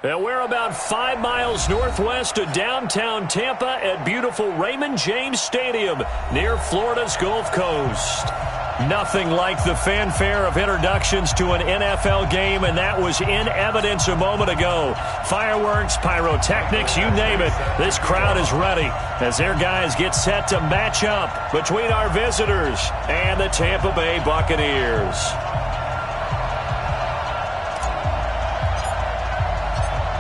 And we're about 5 miles northwest of downtown Tampa at beautiful Raymond James Stadium near Florida's Gulf Coast. Nothing like the fanfare of introductions to an NFL game, and that was in evidence a moment ago. Fireworks, pyrotechnics, you name it. This crowd is ready as their guys get set to match up between our visitors and the Tampa Bay Buccaneers.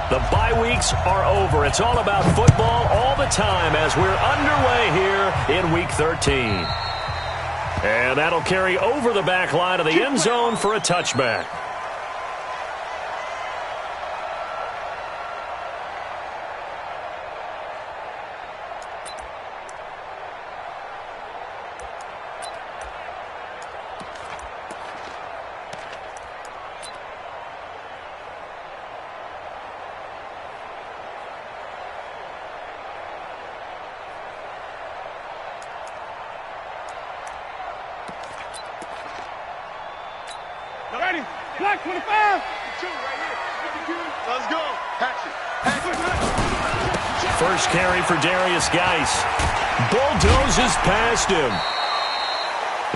The bye weeks are over. It's all about football all the time as we're underway here in Week 13. And that'll carry over the back line of the end zone for a touchback. Ready? Black 25. Let's go. First carry for Darius Geis. Bulldozes past him.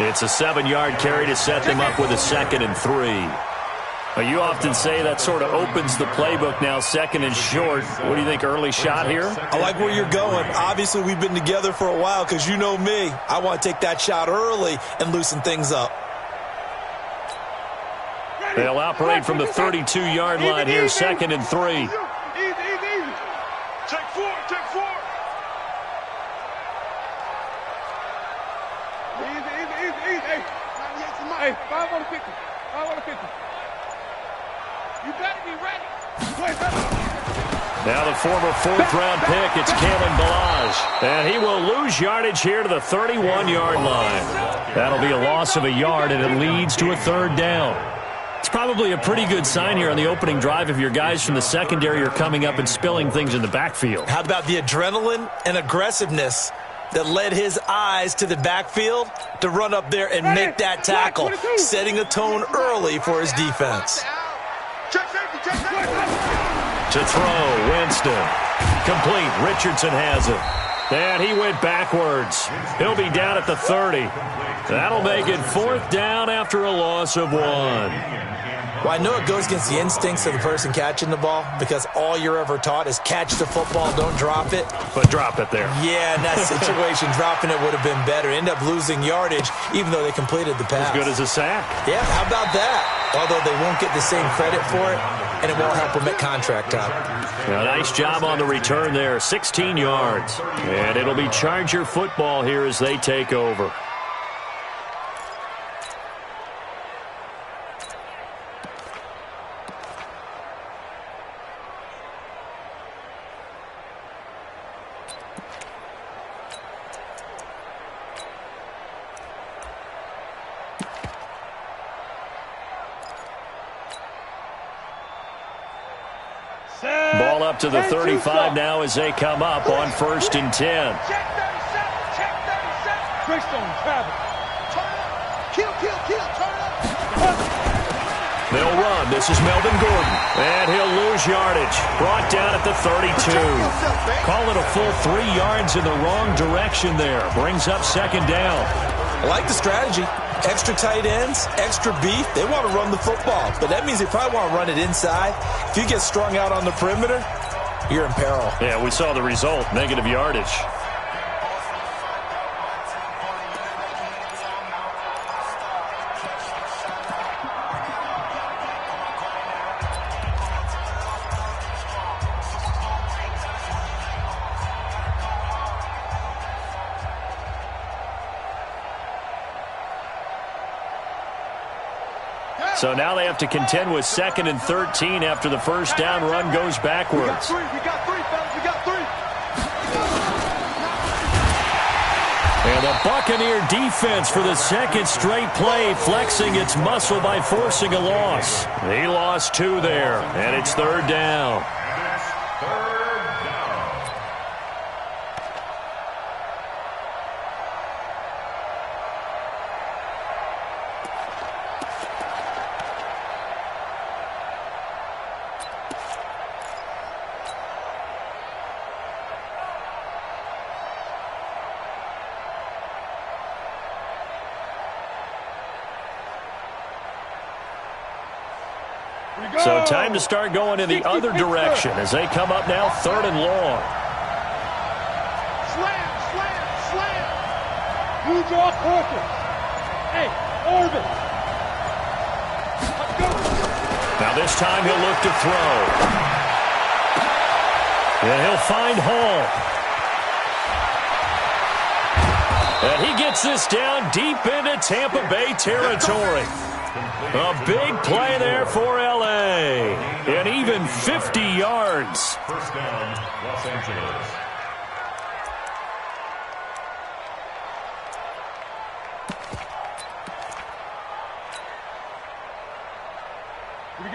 It's a 7-yard carry to set them up with a 2nd and 3. Well, you often say that sort of opens the playbook now, 2nd and short. What do you think, early shot here? I like where you're going. Obviously, we've been together for a while because you know me. I want to take that shot early and loosen things up. They'll operate from the 32-yard line here, 2nd and 3. Easy. Take 4. Easy. Hey, 5 on the 50. You better be ready. Now the former 4th-round pick, it's Kalen Ballage. And he will lose yardage here to the 31-yard line. That'll be a loss of a yard, and it leads to a 3rd down. It's probably a pretty good sign here on the opening drive if your guys from the secondary are coming up and spilling things in the backfield. How about the adrenaline and aggressiveness that led his eyes to the backfield to run up there and make that tackle, setting a tone early for his defense. To throw, Winston. Complete. Richardson has it. And he went backwards. He'll be down at the 30. That'll make it 4th down after a loss of 1. Well, I know it goes against the instincts of the person catching the ball because all you're ever taught is catch the football, don't drop it. But drop it there. Yeah, in that situation, dropping it would have been better. End up losing yardage even though they completed the pass. As good as a sack. Yeah, how about that? Although they won't get the same credit for it, and it won't help them at contract time. A nice job on the return there, 16 yards. And it'll be Charger football here as they take over. Ball up to the 35 now as they come up on 1st and 10. Check 37. Quickstone, travel. Turn up. Kill. Turn up. They'll run. This is Melvin Gordon. And he'll lose yardage. Brought down at the 32. Call it a full 3 yards in the wrong direction there. Brings up 2nd down. I like the strategy. Extra tight ends, extra beef. They want to run the football, but that means they probably want to run it inside. If you get strung out on the perimeter, you're in peril. Yeah, we saw the result, negative yardage. So now they have to contend with 2nd and 13 after the 1st down run goes backwards. We got three, fellas. We got 3. And the Buccaneer defense for the 2nd straight play, flexing its muscle by forcing a loss. He lost 2 there, and it's 3rd down. So time to start going in the other direction as they come up now 3rd and long. Slam, slam, slam. You draw corpus. Hey, orbit. Let's go. Now this time he'll look to throw. And he'll find Hall. And he gets this down deep into Tampa Bay territory. A big play there for L.A. And even 50 yards. First down, Los Angeles.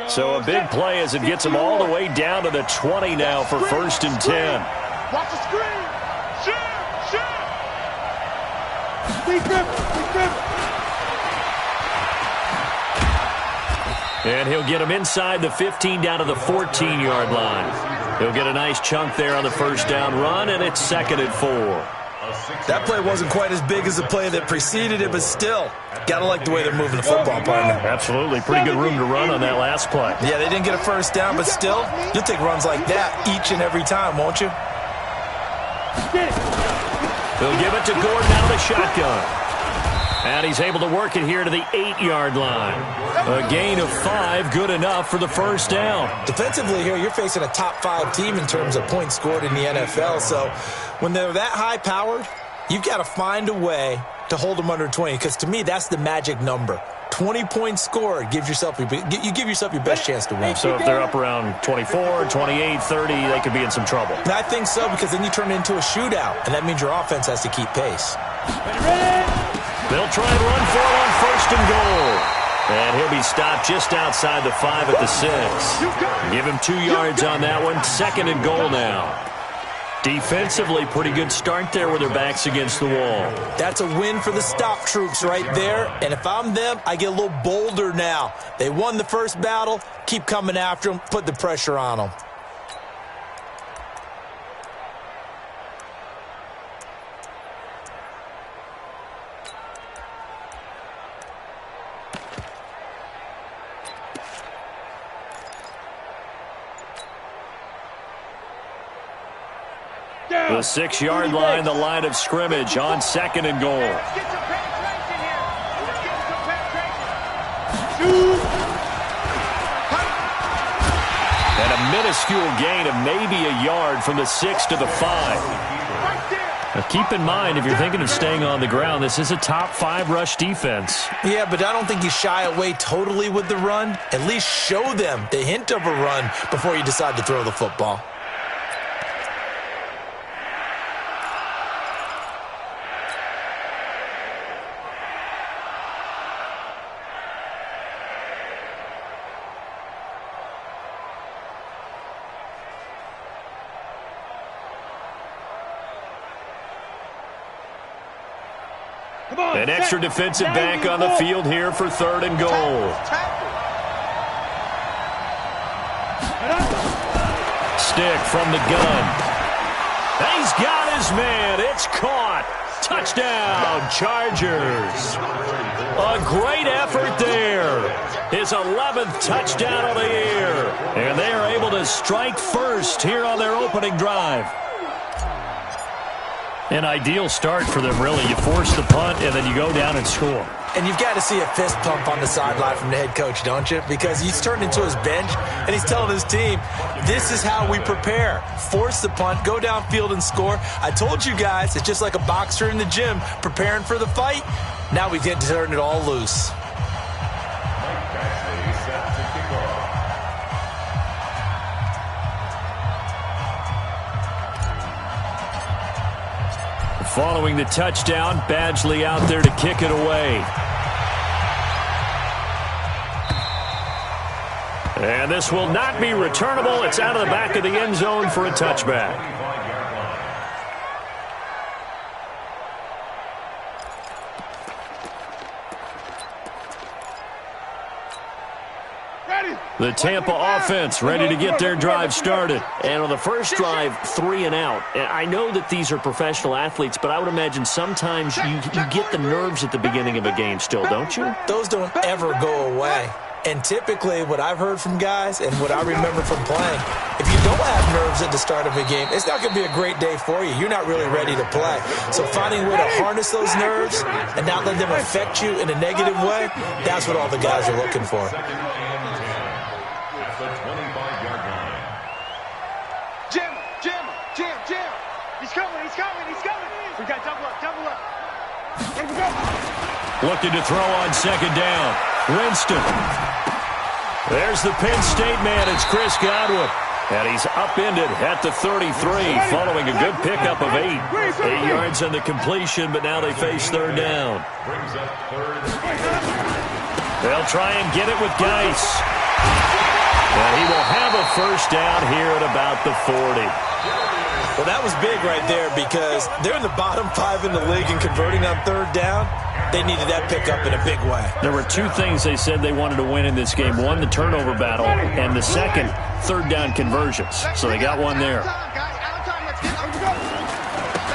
So a big play as it gets him all the way down to the 20 now for 1st and 10. Watch the screen. Shoot, shoot. Defense. And he'll get him inside the 15 down to the 14-yard line. He'll get a nice chunk there on the first down run, and it's 2nd and 4. That play wasn't quite as big as the play that preceded it, but still, got to like the way they're moving the football, partner. Absolutely. Pretty good room to run on that last play. Yeah, they didn't get a first down, but still, you'll take runs like that each and every time, won't you? They'll give it to Gordon out of the shotgun. And he's able to work it here to the 8-yard line. A gain of 5, good enough for the first down. Defensively here, you're facing a top 5 team in terms of points scored in the NFL. So when they're that high-powered, you've got to find a way to hold them under 20. Because to me, that's the magic number. 20 points scored, you give yourself your best chance to win. So if they're up around 24, 28, 30, they could be in some trouble. And I think so, because then you turn it into a shootout, and that means your offense has to keep pace. They'll try and run for it on 1st and goal. And he'll be stopped just outside the 5 at the 6. Give him 2 yards on that one. 2nd and goal now. Defensively, pretty good start there with their backs against the wall. That's a win for the stop troops right there. And if I'm them, I get a little bolder now. They won the first battle. Keep coming after them. Put the pressure on them. The 6-yard line, the line of scrimmage on 2nd and goal. Let's get some penetration here. Let's get some penetration. And a minuscule gain of maybe a yard from the 6 to the 5. Right there. Now keep in mind, if you're thinking of staying on the ground, this is a top 5 rush defense. Yeah, but I don't think you shy away totally with the run. At least show them the hint of a run before you decide to throw the football. An extra defensive back on the field here for 3rd and goal. Stick from the gun. He's got his man. It's caught. Touchdown, Chargers. A great effort there. His 11th touchdown of the year. And they are able to strike first here on their opening drive. An ideal start for them, really. You force the punt, and then you go down and score. And you've got to see a fist pump on the sideline from the head coach, don't you? Because he's turned into his bench, and he's telling his team, this is how we prepare. Force the punt, go downfield and score. I told you guys, it's just like a boxer in the gym preparing for the fight. Now we get to turn it all loose. Following the touchdown, Badgley out there to kick it away. And this will not be returnable. It's out of the back of the end zone for a touchback. The Tampa offense ready to get their drive started. And on the first drive, 3 and out. And I know that these are professional athletes, but I would imagine sometimes you get the nerves at the beginning of a game still, don't you? Those don't ever go away. And typically what I've heard from guys and what I remember from playing, if you don't have nerves at the start of a game, it's not going to be a great day for you. You're not really ready to play. So finding a way to harness those nerves and not let them affect you in a negative way, that's what all the guys are looking for. We got double up. Looking to throw on second down. Winston. There's the Penn State man. It's Chris Godwin. And he's upended at the 33 following a good pickup of 8. 8 yards on the completion, but now they face third down. They'll try and get it with Geis. And he will have a first down here at about the 40. Well, that was big right there because they're in the bottom 5 in the league and converting on third down. They needed that pickup in a big way. There were 2 things they said they wanted to win in this game. One, the turnover battle, and the second, third down conversions. So they got one there.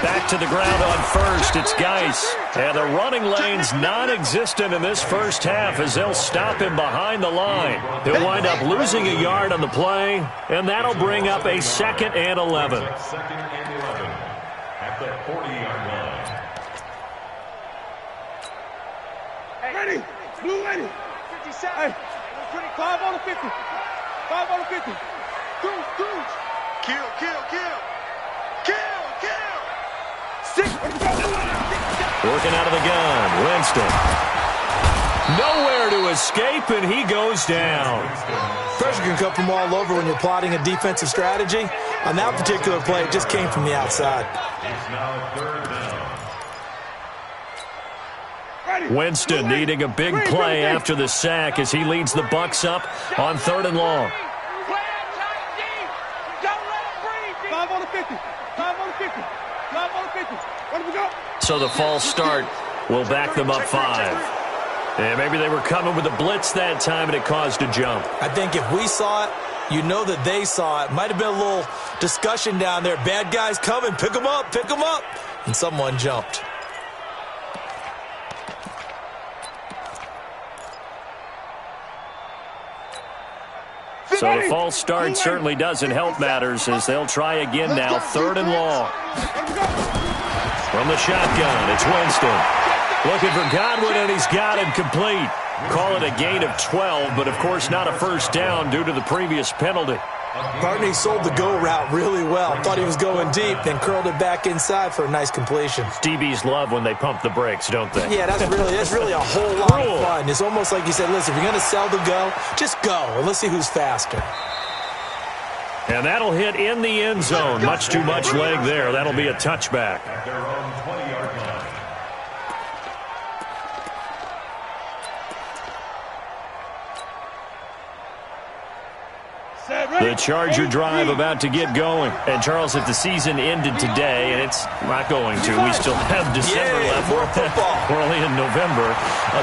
Back to the ground on first. It's Geis. And the running lane's non-existent in this first half as they'll stop him behind the line. He'll wind up losing a yard on the play, and that'll bring up a 2nd and 11. Second and 11 at the 40-yard line. Ready. Blue ready. 57. Hey, 5 on the 50. 5 on the 50. Goose. Kill. 6. Working out of the gun, Winston. Nowhere to escape, and he goes down. Pressure can come from all over when you're plotting a defensive strategy. On that particular play, it just came from the outside. It's now third down. Winston needing a big play after the sack as he leads the Bucs up on 3rd and long. 5 on the 50. 5 on the 50. 5 on the 50. Where do we go? So the false start will back them up 5. And maybe they were coming with a blitz that time, and it caused a jump. I think if we saw it, you know that they saw it. Might have been a little discussion down there. Bad guys coming. Pick them up. And someone jumped. So the false start certainly doesn't help matters as they'll try again now. 3rd and long. From the shotgun, it's Winston. Looking for Godwin, and he's got him complete. Call it a gain of 12, but of course not a first down due to the previous penalty. Barney sold the go route really well. Thought he was going deep, then curled it back inside for a nice completion. DBs love when they pump the brakes, don't they? Yeah, that's really a whole lot of fun. It's almost like you said, listen, if you're going to sell the go, just go, and let's see who's faster. And that'll hit in the end zone. Much too much leg there. That'll be a touchback. At their own 20-yard line. The Charger drive about to get going. And, Charles, if the season ended today, and it's not going to, we still have December left. More football. We're only in November.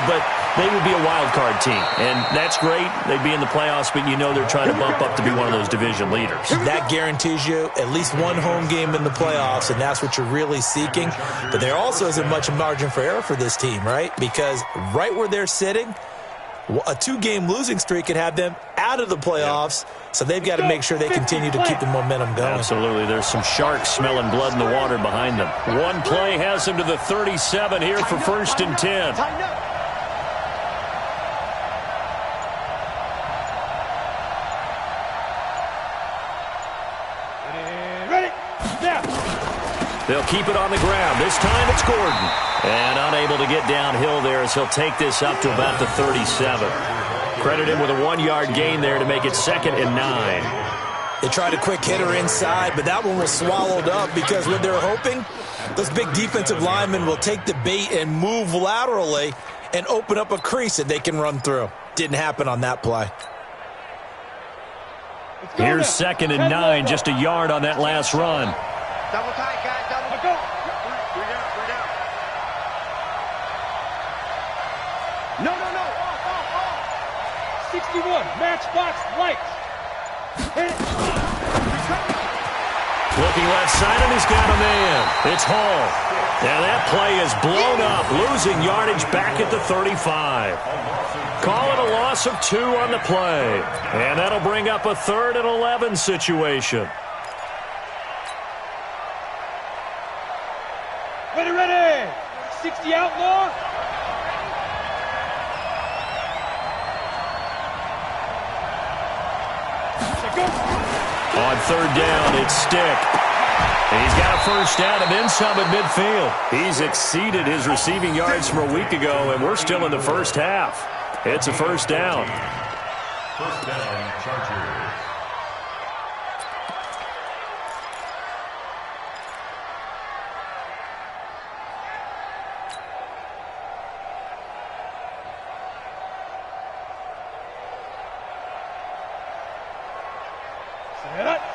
But they would be a wild card team. And that's great. They'd be in the playoffs, but you know they're trying to bump up to be one of those division leaders. That guarantees you at least one home game in the playoffs, and that's what you're really seeking. But there also isn't much margin for error for this team, right? Because right where they're sitting, a 2-game losing streak could have them out of the playoffs, so they've got to make sure they continue to keep the momentum going. Absolutely. There's some sharks smelling blood in the water behind them. One play has them to the 37 here for 1st and 10. Ready? Now. They'll keep it on the ground. This time it's Gordon. And unable to get downhill there as he'll take this up to about the 37. Credit him with a 1-yard gain there to make it 2nd and 9. They tried a quick hitter inside, but that one was swallowed up because what they're hoping, those big defensive linemen will take the bait and move laterally and open up a crease that they can run through. Didn't happen on that play. Here's 2nd and 9, just a yard on that last run. Double tight, guys. Double. Go. 3 down. No. 61. Matchbox lights. Looking left side, and he's got a man. It's Hall. Now that play is blown up, losing yardage back at the 35. Call it a loss of 2 on the play. And that'll bring up a 3rd and 11 situation. Ready. 60 outlaw. On 3rd down, it's Stick. And he's got a 1st down and then some at midfield. He's exceeded his receiving yards from a week ago, and we're still in the 1st half. It's a 1st down. 1st down, Chargers.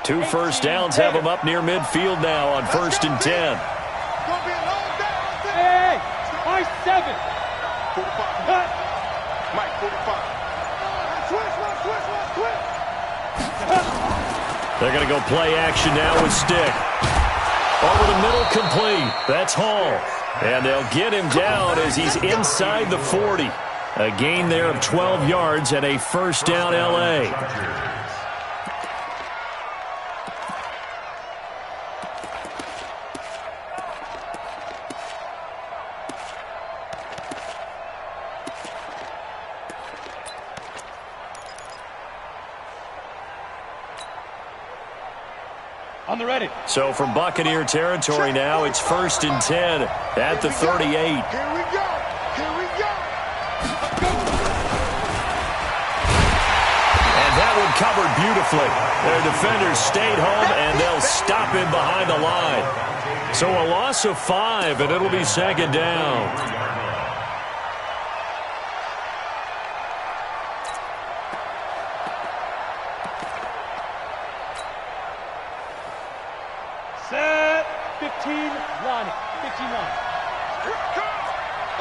Two 1st downs have him up near midfield now on 1st and 10. Hey, high 7. 45. Mike, 45. They're going to go play action now with Stick. Over the middle, complete. That's Hall. And they'll get him down as he's inside the 40. A gain there of 12 yards and a 1st down L.A. On the ready. So from Buccaneer territory now, it's 1st and 10 at the 38. Here we go. And that one covered beautifully. Their defenders stayed home, and they'll stop him behind the line. So a loss of 5, and it'll be 2nd down. Set. 15 line. 15 line.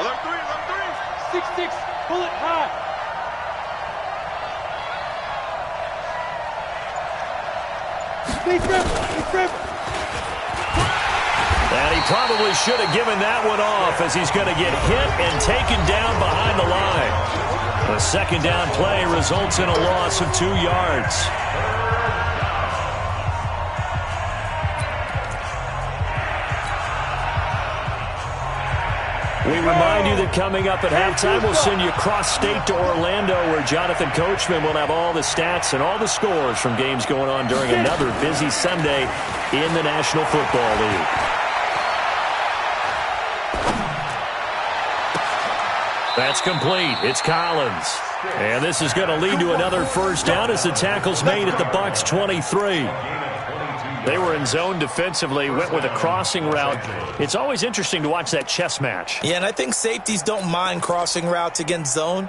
Alert 3. 6-6. Pull it high. Big rip. And he probably should have given that one off as he's going to get hit and taken down behind the line. The 2nd down play results in a loss of 2 yards. We remind you that coming up at halftime, we'll send you cross-state to Orlando, where Jonathan Coachman will have all the stats and all the scores from games going on during another busy Sunday in the National Football League. That's complete. It's Collins. And this is going to lead to another 1st down as the tackle's made at the Bucs 23. They were in zone defensively, went with a crossing route. It's always interesting to watch that chess match. Yeah, and I think safeties don't mind crossing routes against zone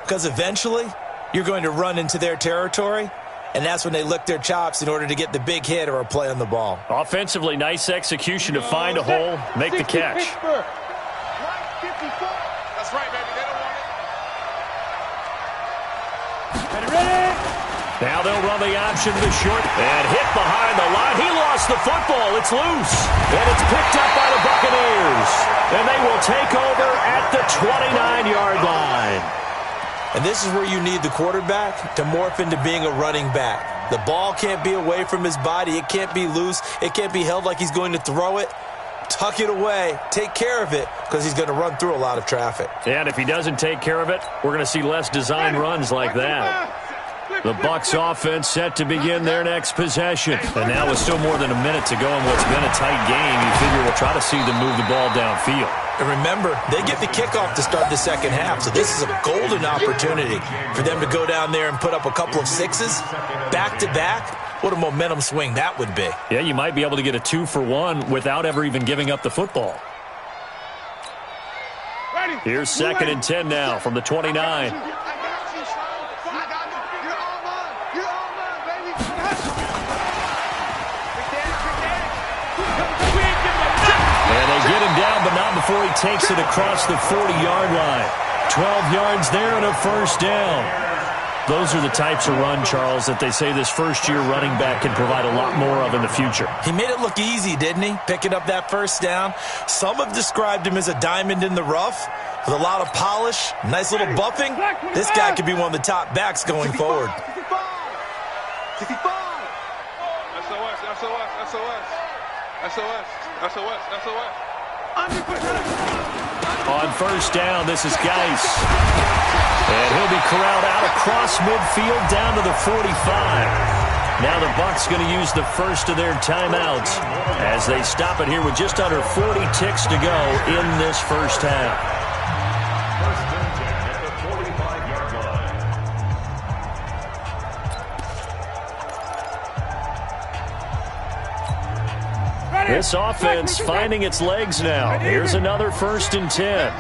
because eventually you're going to run into their territory, and that's when they lick their chops in order to get the big hit or a play on the ball. Offensively, nice execution to find a hole, make the catch. That's right, baby. They don't want it. Ready. Now they'll run the option to the short and hit behind the line. He lost the football. It's loose. And it's picked up by the Buccaneers. And they will take over at the 29-yard line. And this is where you need the quarterback to morph into being a running back. The ball can't be away from his body. It can't be loose. It can't be held like he's going to throw it. Tuck it away. Take care of it because he's going to run through a lot of traffic. And if he doesn't take care of it, we're going to see less design runs like that. The Bucs offense set to begin their next possession. And now with still more than a minute to go in what's been a tight game, you figure we'll try to see them move the ball downfield. And remember, they get the kickoff to start the 2nd half, so this is a golden opportunity for them to go down there and put up a couple of 6s back-to-back. What a momentum swing that would be. Yeah, you might be able to get a 2-for-1 without ever even giving up the football. Here's 2nd and 10 now from the 29. Get him down, but not before he takes it across the 40-yard line. 12 yards there and a 1st down. Those are the types of run, Charles, that they say this first-year running back can provide a lot more of in the future. He made it look easy, didn't he? Picking up that first down. Some have described him as a diamond in the rough with a lot of polish, nice little buffing. This guy could be one of the top backs going forward. 65. SOS, SOS, SOS. SOS, SOS, SOS. On first down, this is Geis. And he'll be corralled out across midfield down to the 45. Now the Bucs going to use the first of their timeouts as they stop it here with just under 40 ticks to go in this first half. First and 10 at the 45-yard line. This offense finding its legs now. Here's another first and 10.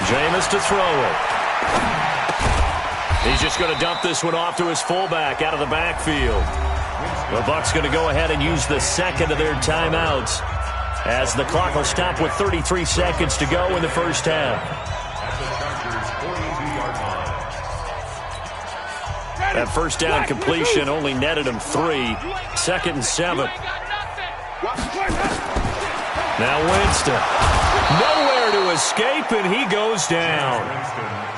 Jameis to throw it. He's just going to dump this one off to his fullback out of the backfield. The Bucs going to go ahead and use the second of their timeouts as the clock will stop with 33 seconds to go in the first half. At the Chargers' 42-yard line. That first down completion only netted him 3. Second and 7. Now Winston. Nowhere to escape, and he goes down.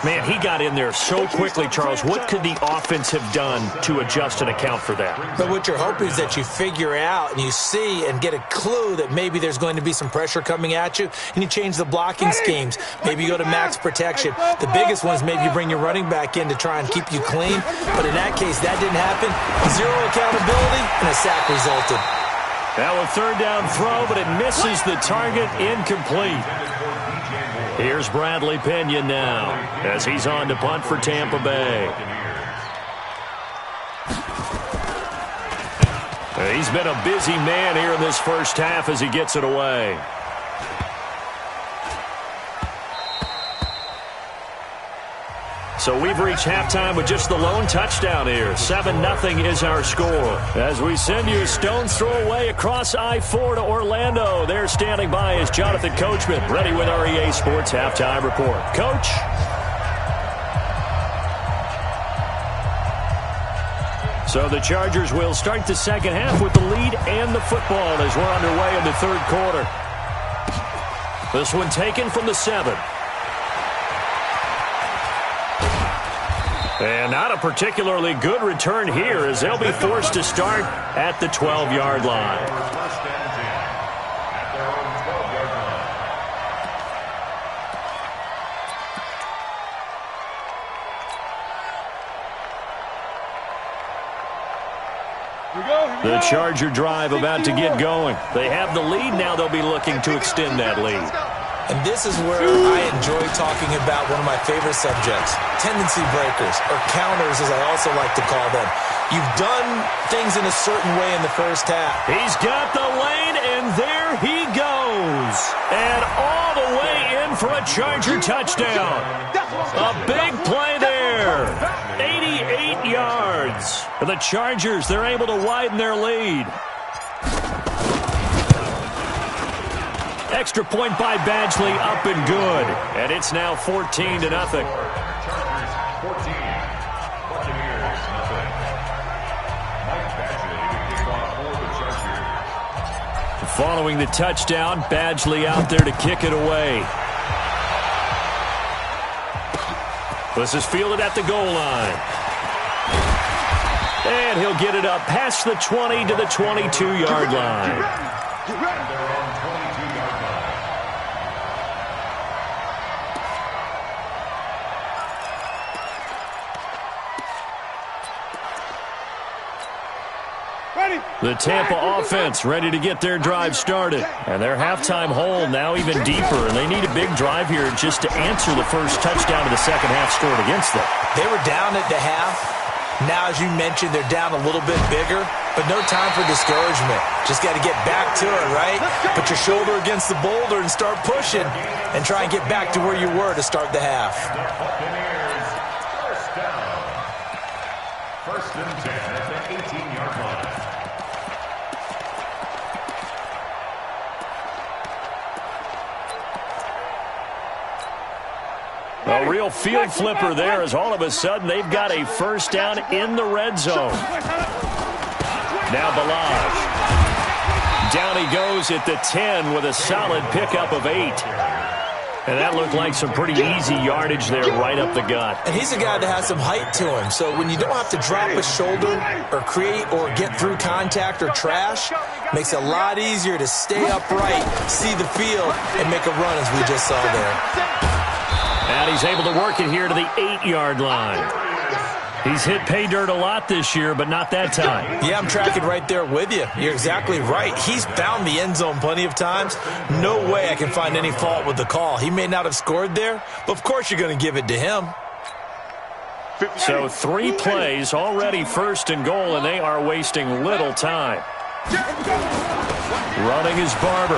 Man, he got in there so quickly, Charles. What could the offense have done to adjust and account for that? But what you're hoping is that you figure out and you see and get a clue that maybe there's going to be some pressure coming at you, and you change the blocking schemes. Maybe you go to max protection. The biggest one is maybe you bring your running back in to try and keep you clean. But in that case, that didn't happen. Zero accountability, and a sack resulted. Now a third down throw, but it misses the target, incomplete. Here's Bradley Pena now as he's on to punt for Tampa Bay. He's been a busy man here in this first half as he gets it away. So we've reached halftime with just the lone touchdown here. 7-0 is our score. As we send you a stone's throw away across I-4 to Orlando. There standing by is Jonathan Coachman, ready with our EA Sports Halftime Report. Coach? So the Chargers will start the second half with the lead and the football as we're underway in the third quarter. This one taken from the 7. And not a particularly good return here as they'll be forced to start at the 12-yard line. First and 10 at their own 12-yard line. The Charger drive about to get going. They have the lead. Now they'll be looking to extend that lead. And this is where I enjoy talking about one of my favorite subjects, tendency breakers, or counters as I also like to call them. You've done things in a certain way in the first half. He's got the lane, and there he goes. And all the way in for a Charger touchdown. A big play there. 88 yards. For the Chargers, they're able to widen their lead. Extra point by Badgley, up and good. And it's now 14-0. Chargers 14, Buccaneers 0. Mike Badgley to kick off for the Chargers. Following the touchdown, Badgley out there to kick it away. This is fielded at the goal line. And he'll get it up past the 20 to the 22-yard line. The Tampa offense ready to get their drive started. And their halftime hole now even deeper. And they need a big drive here just to answer the first touchdown of the second half scored against them. They were down at the half. Now, as you mentioned, they're down a little bit bigger. But no time for discouragement. Just got to get back to it, right? Put your shoulder against the boulder and start pushing. And try and get back to where you were to start the half. The Buccaneers first down. First and 10 at the 18-yard line. A real field flipper there as all of a sudden they've got a first down in the red zone. Now Balaj. Down he goes at the 10 with a solid pickup of 8. And that looked like some pretty easy yardage there right up the gut. And he's a guy that has some height to him. So when you don't have to drop a shoulder or create or get through contact or trash, makes it a lot easier to stay upright, see the field, and make a run as we just saw there. And he's able to work it here to the 8-yard line. He's hit pay dirt a lot this year, but not that time. Yeah, I'm tracking right there with you. You're exactly right. He's found the end zone plenty of times. No way I can find any fault with the call. He may not have scored there, but of course you're going to give it to him. So 3 plays, already first and goal, and they are wasting little time. Running is Barber.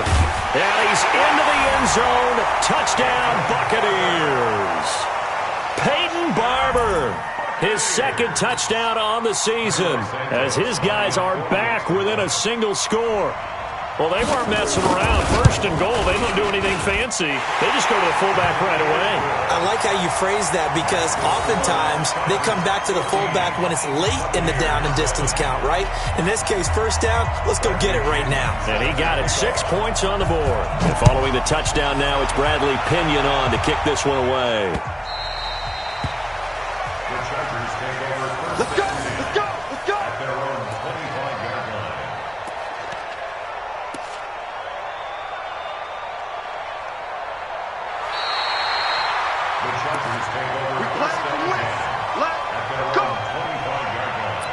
And he's into the end zone. Touchdown, Buccaneers. Peyton Barber. His second touchdown on the season as his guys are back within a single score. Well, they weren't messing around. First and goal, they don't do anything fancy. They just go to the fullback right away. I like how you phrase that because oftentimes they come back to the fullback when it's late in the down and distance count, right? In this case, first down, let's go get it right now. And he got it, 6 points on the board. And following the touchdown now, it's Bradley Pinion on to kick this one away. Let's go! Let's go! Let's go! At their own 25-yard line. The Chargers take over We play first from and west. 10 Left. at their Go! own 25-yard line.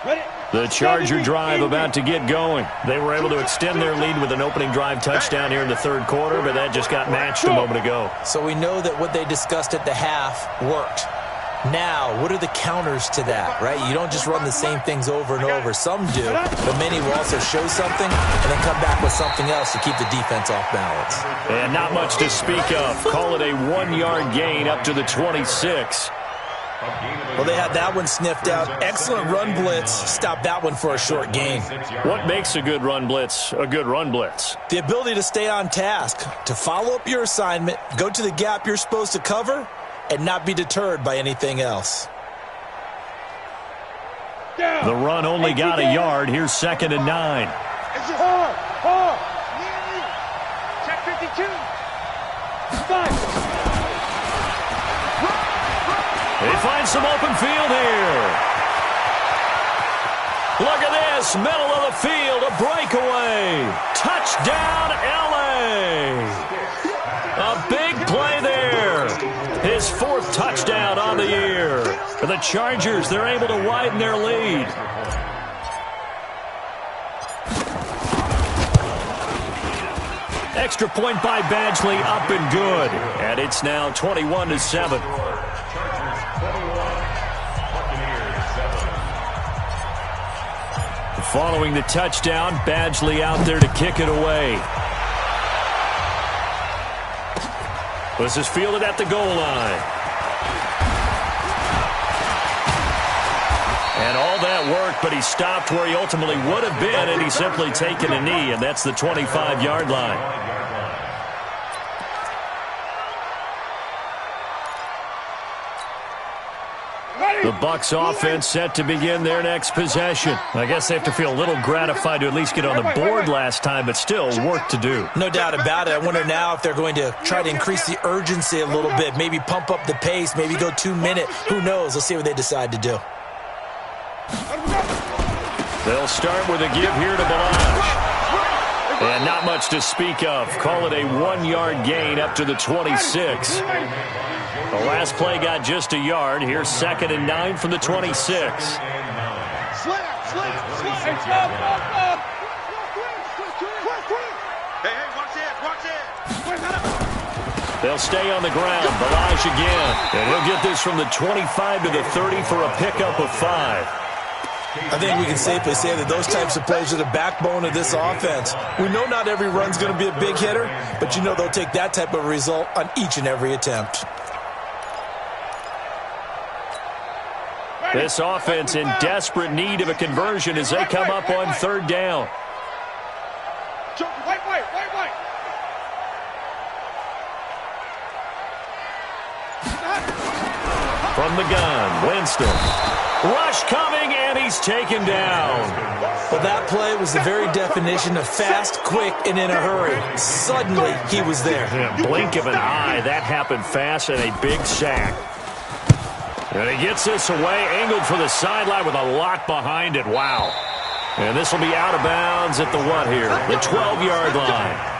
Ready? The Charger drive about to get going. They were able to extend their lead with an opening drive touchdown here in the third quarter, but that just got matched a moment ago. So we know that what they discussed at the half worked. Now, what are the counters to that, right? You don't just run the same things over and over. Some do, but many will also show something and then come back with something else to keep the defense off balance. And not much to speak of. Call it a 1-yard gain up to the 26. Well, they had that one sniffed out. Excellent run blitz. Stop that one for a short gain. What makes a good run blitz a good run blitz? The ability to stay on task, to follow up your assignment, go to the gap you're supposed to cover, and not be deterred by anything else. The run only got a yard. Here's 2nd and 9. Hard. Check 52. 5. They find some open field here. Look at this, middle of the field, a breakaway. Touchdown, L.A. A big play there. His 4th touchdown on the year. For the Chargers, they're able to widen their lead. Extra point by Badgley, up and good. And it's now 21-7. Following the touchdown, Badgley out there to kick it away. This is fielded at the goal line. And all that work, but he stopped where he ultimately would have been, and he's simply taken a knee, and that's the 25-yard line. The Bucs offense set to begin their next possession. I guess they have to feel a little gratified to at least get on the board last time, but still work to do. No doubt about it. I wonder now if they're going to try to increase the urgency a little bit, maybe pump up the pace, maybe go 2-minute. Who knows? Let's see what they decide to do. They'll start with a give here to Balaj. And not much to speak of. Call it a 1-yard gain up to the 26. The last play got just a yard. Here's 2nd and 9 from the 26. Slap. Hey, watch it. They'll stay on the ground. Balaj again. And he'll get this from the 25 to the 30 for a pickup of 5. I think we can safely say that those types of plays are the backbone of this offense. We know not every run's going to be a big hitter, but you know they'll take that type of result on each and every attempt. This offense in desperate need of a conversion as they come up on 3rd down. From the gun, Winston. Rush coming, and he's taken down. Well, that play was the very definition of fast, quick, and in a hurry. Suddenly, he was there. Yeah, blink of an eye. That happened fast and a big sack. And he gets this away, angled for the sideline with a lot behind it. Wow. And this will be out of bounds at the what here? The 12-yard line.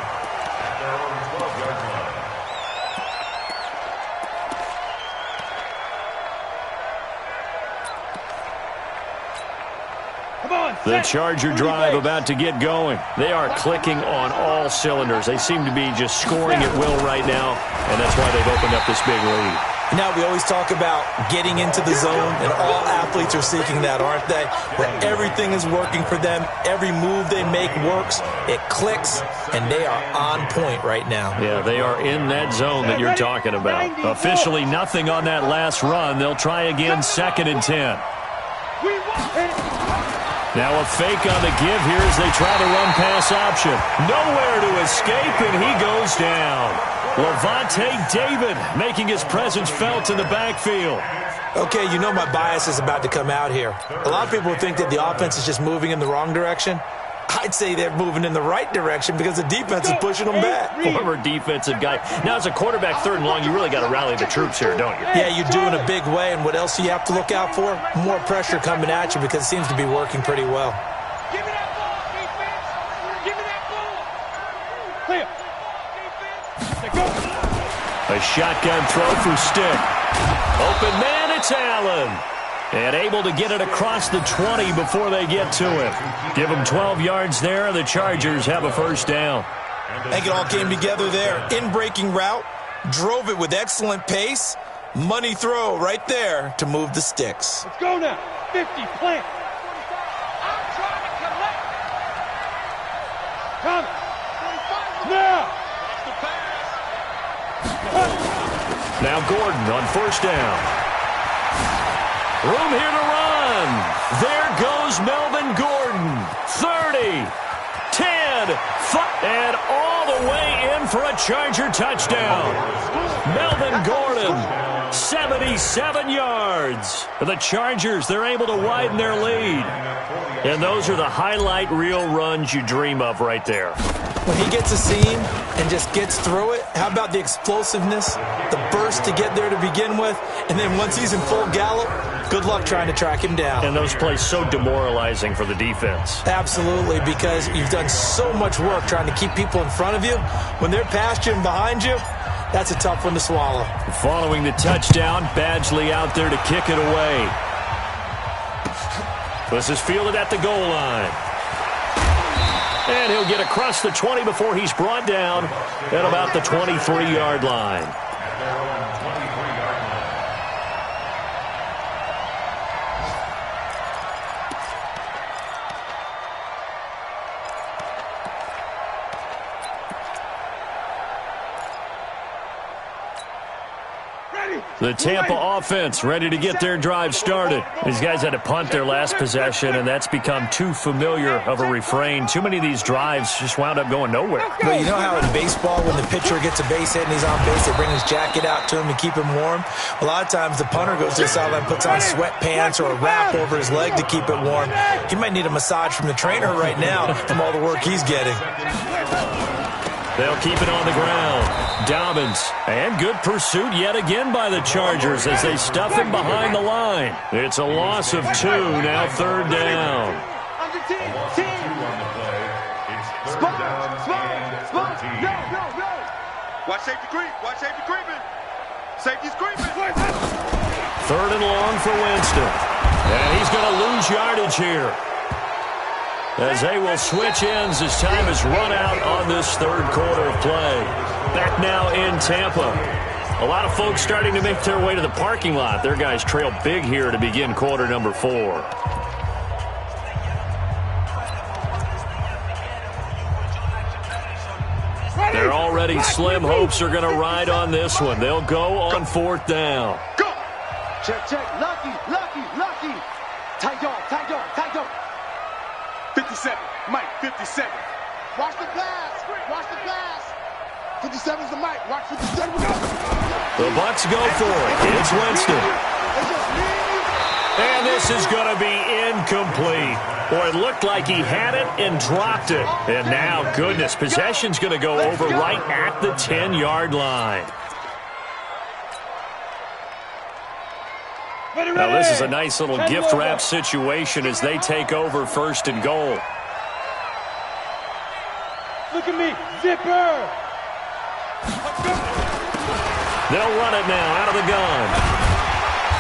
The Charger drive about to get going. They are clicking on all cylinders. They seem to be just scoring at will right now, and that's why they've opened up this big lead. Now, we always talk about getting into the zone, and all athletes are seeking that, aren't they? Where everything is working for them. Every move they make works. It clicks, and they are on point right now. Yeah, they are in that zone that you're talking about. Officially nothing on that last run. They'll try again, 2nd and 10. Now a fake on the give here as they try the run-pass option. Nowhere to escape, and he goes down. Levante David making his presence felt in the backfield. Okay, you know my bias is about to come out here. A lot of people think that the offense is just moving in the wrong direction. I'd say they're moving in the right direction because the defense is pushing them back. Former defensive guy. Now, as a quarterback, 3rd and long, you really got to rally the troops here, don't you? Yeah, you do in a big way. And what else do you have to look out for? More pressure coming at you because it seems to be working pretty well. Give me that ball, defense. Give me that ball. Clear. Defense. Go. A shotgun throw for Stick. Open man, it's Allen. And able to get it across the 20 before they get to him. Give them 12 yards there. The Chargers have a 1st down. I think it all came together there. In-breaking route. Drove it with excellent pace. Money throw right there to move the sticks. Let's go now. 50, plant. I'm trying to collect. Come. Now. Now Gordon on 1st down. Room here to run. There goes Melvin Gordon. 30, 10, 5, and all the way in for a Charger touchdown. Melvin Gordon, 77 yards. The Chargers, they're able to widen their lead. And those are the highlight reel runs you dream of right there. When he gets a seam and just gets through it, how about the explosiveness, the burst to get there to begin with, and then once he's in full gallop, good luck trying to track him down. And those plays so demoralizing for the defense. Absolutely, because you've done so much work trying to keep people in front of you. When they're past you and behind you, that's a tough one to swallow. Following the touchdown, Badgley out there to kick it away. This is fielded at the goal line. And he'll get across the 20 before he's brought down at about the 23-yard line. The Tampa offense ready to get their drive started. These guys had to punt their last possession, and that's become too familiar of a refrain. Too many of these drives just wound up going nowhere. But you know how in baseball, when the pitcher gets a base hit and he's on base, they bring his jacket out to him to keep him warm? A lot of times the punter goes to the sideline, puts on sweatpants or a wrap over his leg to keep it warm. He might need a massage from the trainer right now from all the work he's getting. They'll keep it on the ground. Dobbins, and good pursuit yet again by the Chargers as they stuff him behind the line. It's a loss of 2, now 3rd down. Under 10, 10. Spot. No. Watch safety creep. Watch safety creeping. Safety's creeping. 3rd and long for Winston. And he's going to lose yardage here, as they will switch ends as time has run out on this 3rd quarter of play. Back now in Tampa. A lot of folks starting to make their way to the parking lot. Their guys trail big here to begin quarter number 4. They're already slim hopes are going to ride on this one. They'll go on 4th down. Go! Check. Lucky. Tight dog. 57. Mike, 57. Watch the pass. 57's the Mike. Watch 57. Go. The Bucs go for it. It's Winston. And this is going to be incomplete. Boy, it looked like he had it and dropped it. And now, goodness, possession's going to go over right at the 10-yard line. Now, this is a nice little gift wrap situation as they take over 1st and goal. Look at me, zipper. They'll run it now out of the gun.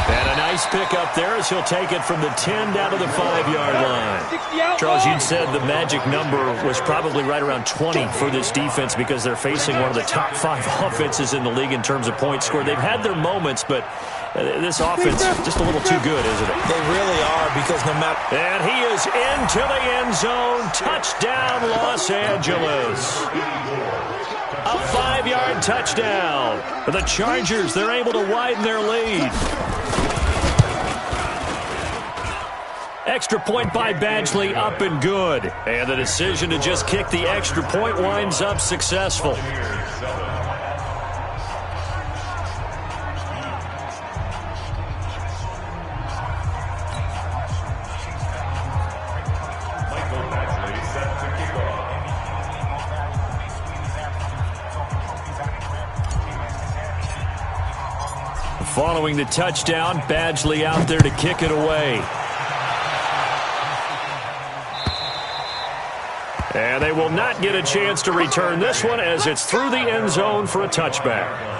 And a nice pickup there as he'll take it from the 10 down to the 5-yard line. Charles, you'd said the magic number was probably right around 20 for this defense because they're facing one of the top 5 offenses in the league in terms of points scored. They've had their moments, but this offense just a little too good, isn't it? They really are because no matter... And he is into the end zone. Touchdown, Los Angeles. A 5-yard touchdown. The Chargers, they're able to widen their lead. Extra point by Badgley, up and good. And the decision to just kick the extra point winds up successful. Following the touchdown, Badgley out there to kick it away. And they will not get a chance to return this one as it's through the end zone for a touchback.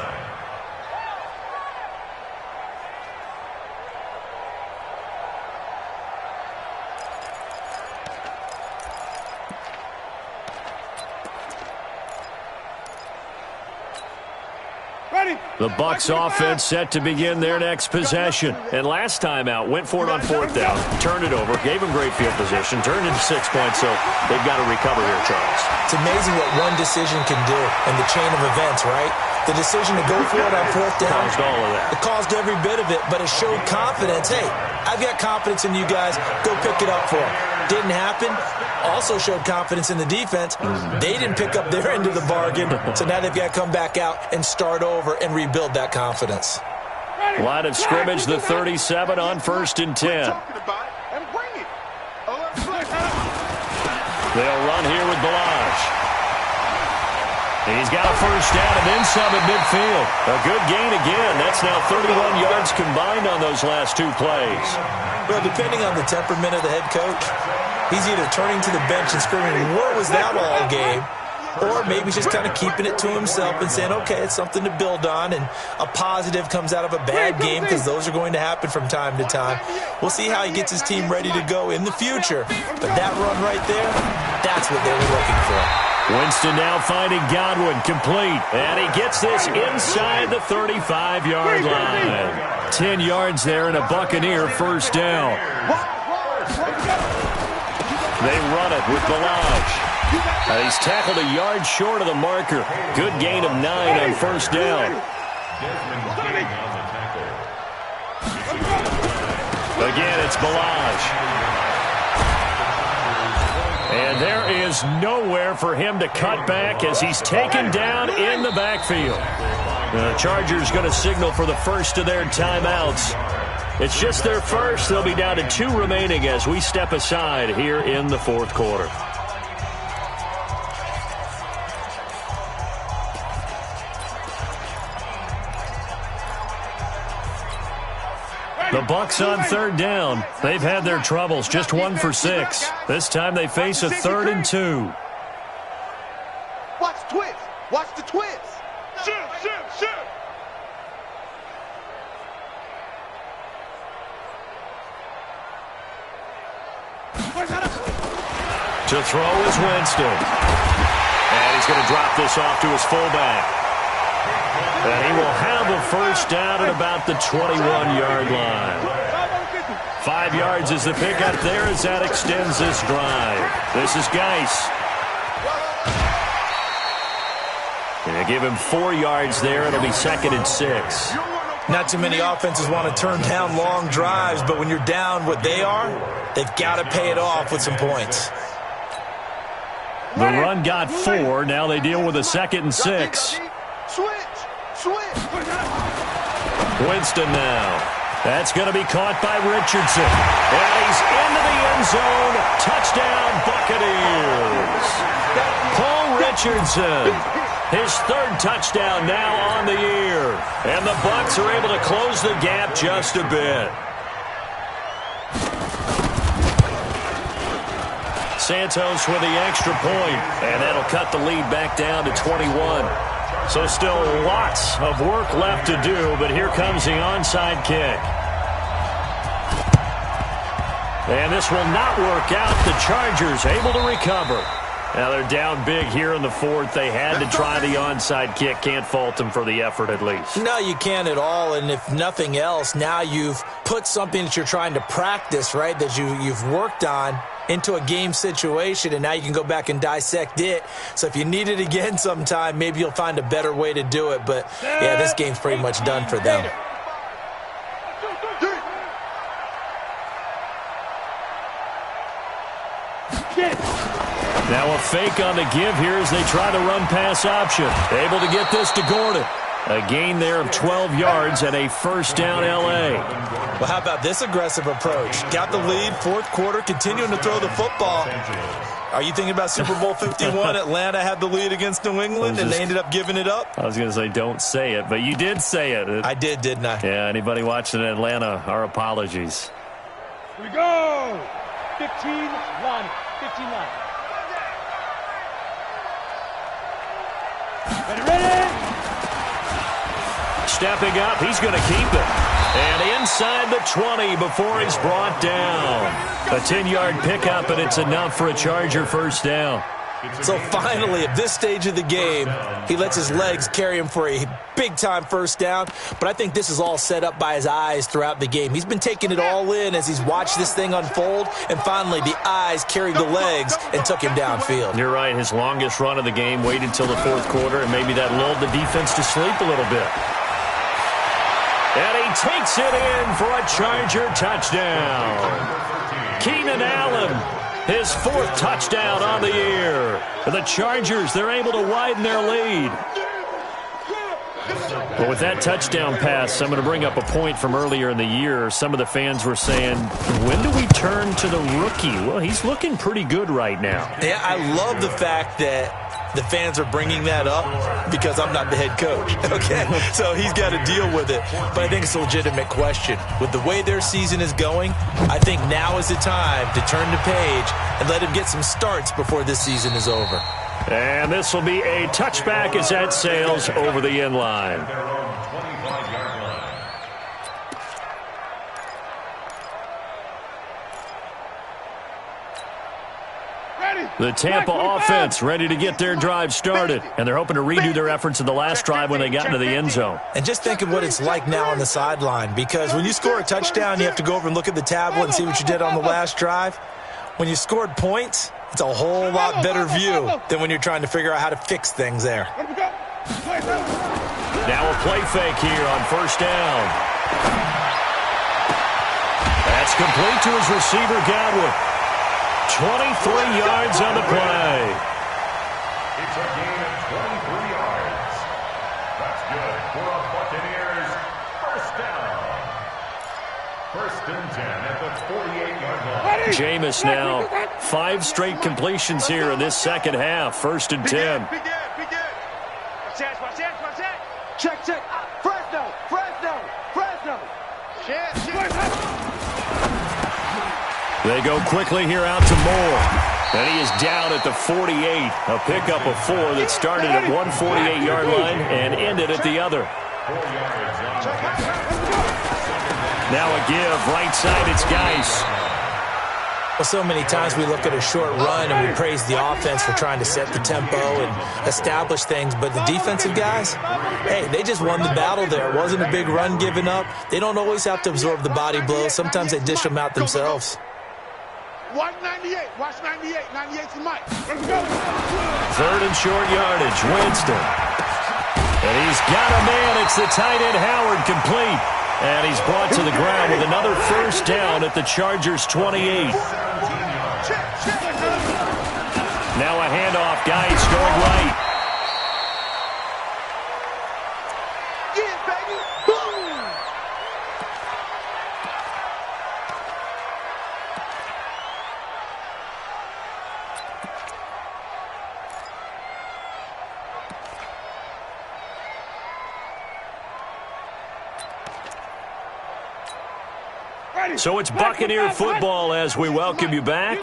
The Bucs offense set to begin their next possession. And last time out, went for it on 4th down, turned it over, gave them great field position, turned into 6 points, so they've got to recover here, Charles. It's amazing what one decision can do in the chain of events, right? The decision to go for it on 4th down. Caused all of that. It caused every bit of it, but it showed confidence. Hey, I've got confidence in you guys. Go pick it up for them. Didn't happen. Also showed confidence in the defense. They didn't pick up their end of the bargain, so now they've got to come back out and start over and rebuild that confidence. Line of scrimmage, the 37 on 1st and 10. They'll run here with Balaj. He's got a 1st down and then some at midfield. A good gain again. That's now 31 yards combined on those last 2 plays. Well, depending on the temperament of the head coach, he's either turning to the bench and screaming, what was that all game? Or maybe he's just kind of keeping it to himself and saying, okay, it's something to build on, and a positive comes out of a bad game because those are going to happen from time to time. We'll see how he gets his team ready to go in the future. But that run right there, that's what they were looking for. Winston now finding Godwin, complete. And he gets this inside the 35-yard line. 10 yards there and a Buccaneer 1st down. They run it with Balaj. He's tackled a yard short of the marker. Good gain of 9 on 1st down. Again, it's Balaj. And there is nowhere for him to cut back as he's taken down in the backfield. The Chargers going to signal for the first of their timeouts. It's just their first. They'll be down to 2 remaining as we step aside here in the 4th quarter. The Bucs on 3rd down. They've had their troubles, just 1 for 6. This time they face a 3rd and 2. Watch twist. Watch the twist. Shoot. To throw is Winston. And he's going to drop this off to his fullback. And he will have a 1st down at about the 21-yard line. 5 yards is the pickup there as that extends this drive. This is Geis. They give him 4 yards there. It'll be 2nd and 6. Not too many offenses want to turn down long drives, but when you're down what they are, they've got to pay it off with some points. The run got 4. Now they deal with a 2nd and 6. Switch. Winston now. That's going to be caught by Richardson. And he's into the end zone. Touchdown, Buccaneers. Paul Richardson, his third touchdown now on the year. And the Bucs are able to close the gap just a bit. Santos with the extra point, and that'll cut the lead back down to 21. So still lots of work left to do, but here comes the onside kick. And this will not work out. The Chargers able to recover. Now they're down big here in the fourth. They had to try the onside kick. Can't fault them for the effort at least. No, you can't at all. And if nothing else, now you've put something that you're trying to practice, right, that you've worked on into a game situation, and now you can go back and dissect it. So if you need it again sometime, maybe you'll find a better way to do it. But, yeah, this game's pretty much done for them. Now a fake on the give here as they try the run-pass option. Able to get this to Gordon. A gain there of 12 yards and a first down L.A. Well, how about this aggressive approach? Got the lead, fourth quarter, continuing to throw the football. Are you thinking about Super Bowl 51? Atlanta had the lead against New England, and they ended up giving it up? I was going to say don't say it, but you did say it. I did, didn't I? Yeah, anybody watching in Atlanta, our apologies. Here we go. 15-line. 15-line. Ready. Stepping up, he's going to keep it. And inside the 20 before he's brought down. A 10-yard pickup, and it's enough for a Charger first down. So finally, at this stage of the game, he lets his legs carry him for a big-time first down. But I think this is all set up by his eyes throughout the game. He's been taking it all in as he's watched this thing unfold. And finally, the eyes carried the legs and took him downfield. You're right. His longest run of the game waited until the fourth quarter, and maybe that lulled the defense to sleep a little bit. And he takes it in for a Charger touchdown. Keenan Allen, his fourth touchdown on the year. For the Chargers, they're able to widen their lead. Well, with that touchdown pass, I'm going to bring up a point from earlier in the year. Some of the fans were saying, when do we turn to the rookie? Well, he's looking pretty good right now. Yeah, I love the fact that the fans are bringing that up because I'm not the head coach, okay? So he's got to deal with it. But I think it's a legitimate question. With the way their season is going, I think now is the time to turn the page and let him get some starts before this season is over. And this will be a touchback as that sails over the end line. The Tampa offense ready to get their drive started, and they're hoping to redo their efforts in the last drive when they got into the end zone. And just think of what it's like now on the sideline, because when you score a touchdown, you have to go over and look at the tablet and see what you did on the last drive. When you scored points, it's a whole lot better view than when you're trying to figure out how to fix things there. Now a play fake here on first down. That's complete to his receiver, Godwin. 23 yards on the play. It's a gain of 23 yards. That's good for a Buccaneers first down. First and 10 at the 48-yard line. Jameis now 5 straight completions here in this second half. First and 10. Watch that. Check. Fresno. They go quickly here out to Moore. And he is down at the 48. A pickup of 4 that started at one 48-yard line and ended at the other. Now a give. Right side, it's Geis. Well, so many times we look at a short run and we praise the offense for trying to set the tempo and establish things. But the defensive guys, hey, they just won the battle there. It wasn't a big run given up. They don't always have to absorb the body blows. Sometimes they dish them out themselves. Watch 98. 98's the mic. Third and short yardage. Winston. And he's got a man. It's the tight end Howard complete. And he's brought to the ground with another first down at the Chargers 28. Now a handoff. Guys going right. baby. Boom. So it's Buccaneer football as we welcome you back.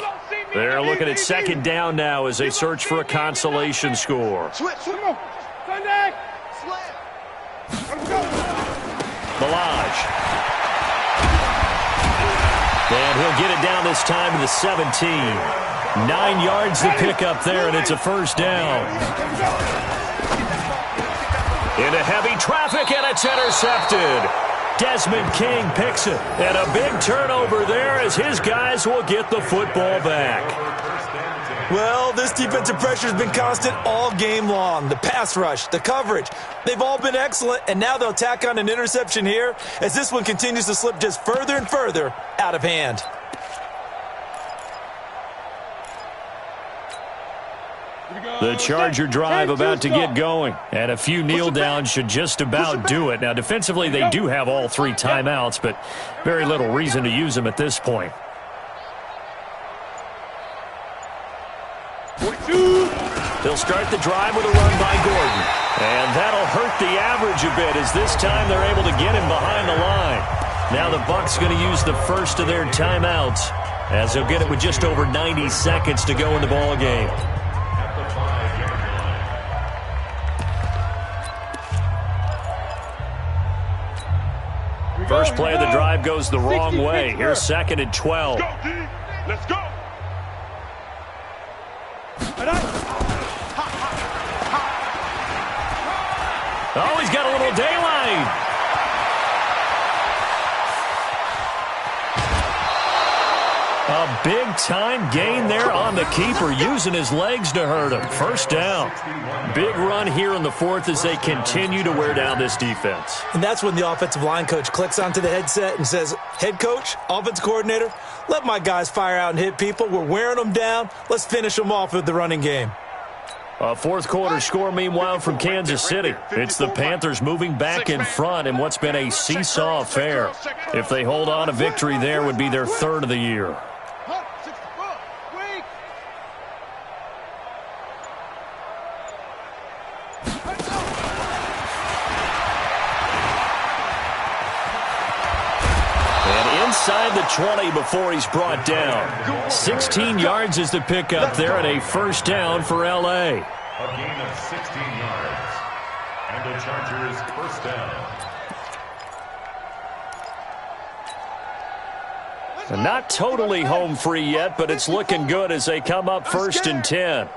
They're looking at second down now as they search for a consolation score. Balaj. And he'll get it down this time to the 17. 9 yards to pick up there, and it's a first down. Into heavy traffic, and it's intercepted. Desmond King picks it, and a big turnover there as his guys will get the football back. Well, this defensive pressure has been constant all game long. The pass rush, the coverage, they've all been excellent, and now they'll tack on an interception here as this one continues to slip just further and further out of hand. The Charger drive about to get going, and a few kneel downs should just about do it. Now, defensively, they do have all 3 timeouts, but very little reason to use them at this point. They'll start the drive with a run by Gordon, and that'll hurt the average a bit as this time they're able to get him behind the line. Now the Bucs going to use the first of their timeouts as they'll get it with just over 90 seconds to go in the ball game. First play of the drive goes the wrong way. Here's second and 12. Go, D. Let's go. Oh, he's got a little daylight. A big-time gain there on the keeper, using his legs to hurt him. First down. Big run here in the fourth as they continue to wear down this defense. And that's when the offensive line coach clicks onto the headset and says, head coach, offense coordinator, let my guys fire out and hit people. We're wearing them down. Let's finish them off with the running game. A fourth quarter score, meanwhile, from Kansas City. It's the Panthers moving back in front in what's been a seesaw affair. If they hold on, a victory there would be their third of the year. Inside the 20 before he's brought down. 16 yards is the pickup there, and a first down for L.A. A gain of 16 yards. And the Chargers first down. And not totally home free yet, but it's looking good as they come up first and 10.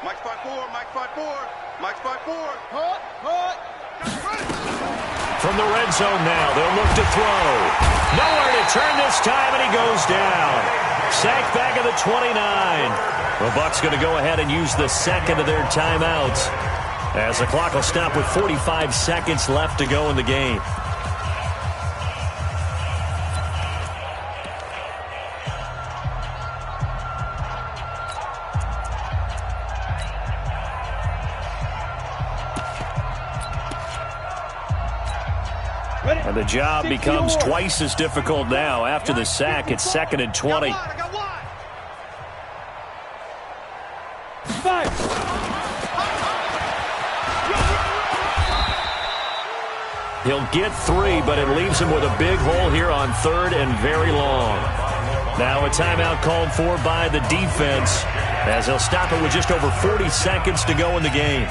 Mike 5-4, Mike 5-4, Mike 5-4. From the red zone now, they'll look to throw. Nowhere to turn this time, and he goes down. Sacked back at the 29. The Bucs going to go ahead and use the second of their timeouts as the clock will stop with 45 seconds left to go in the game. And the job becomes twice as difficult now. After the sack, it's second and 20. He'll get 3, but it leaves him with a big hole here on third and very long. Now a timeout called for by the defense as they'll stop it with just over 40 seconds to go in the game.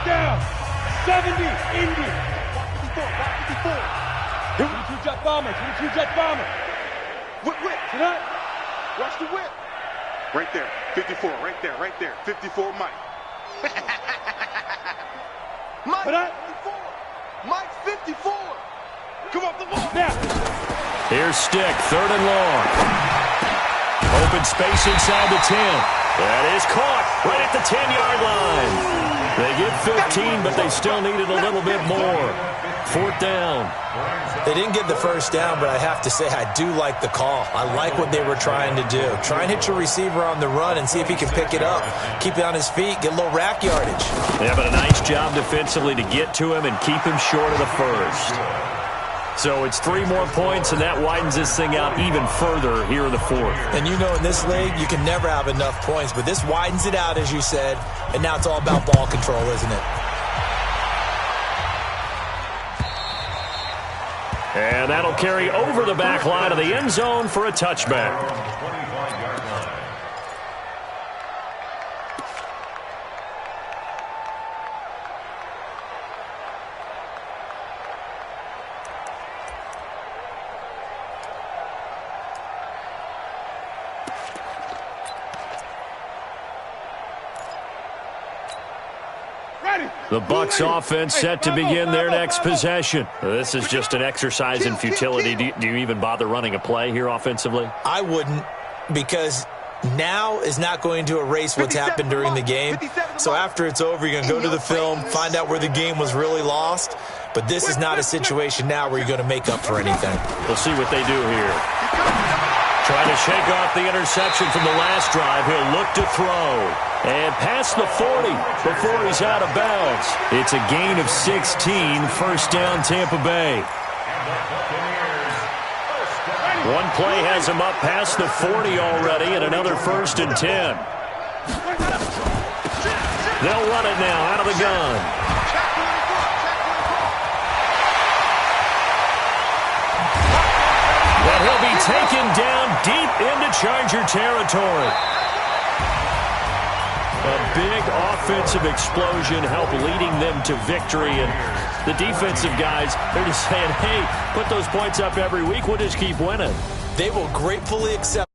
Down. 70, Indy. 54, 54. 22 jet bomber, 22 jet bomber. Whip. Tonight. Watch the whip. Right there. 54, right there. 54, Mike. Mike 54. Mike 54. Come off the ball. Now. Here's Stick, third and long. Open space inside the 10. That is caught right at the 10-yard line. They get 15, but they still needed a little bit more. 4th down. They didn't get the first down, but I have to say I do like the call. I like what they were trying to do. Try and hit your receiver on the run and see if he can pick it up. Keep it on his feet, get a little rack yardage. Yeah, but a nice job defensively to get to him and keep him short of the first. So it's 3 more points, and that widens this thing out even further here in the 4th. And you know in this league, you can never have enough points, but this widens it out, as you said, and now it's all about ball control, isn't it? And that'll carry over the back line of the end zone for a touchback. The Bucs offense set to begin their next possession. This is just an exercise in futility. Do you even bother running a play here offensively? I wouldn't, because now is not going to erase what's happened during the game. So after it's over, you're going to go to the film, find out where the game was really lost. But this is not a situation now where you're going to make up for anything. We'll see what they do here. Trying to shake off the interception from the last drive. He'll look to throw. And past the 40 before he's out of bounds. It's a gain of 16, 1st down Tampa Bay. One play has him up past the 40 already, and another 1st and 10. They'll run it now out of the gun. And he'll be taken down deep into Charger territory. A big offensive explosion helped leading them to victory. And the defensive guys, they're just saying, hey, put those points up every week. We'll just keep winning. They will gratefully accept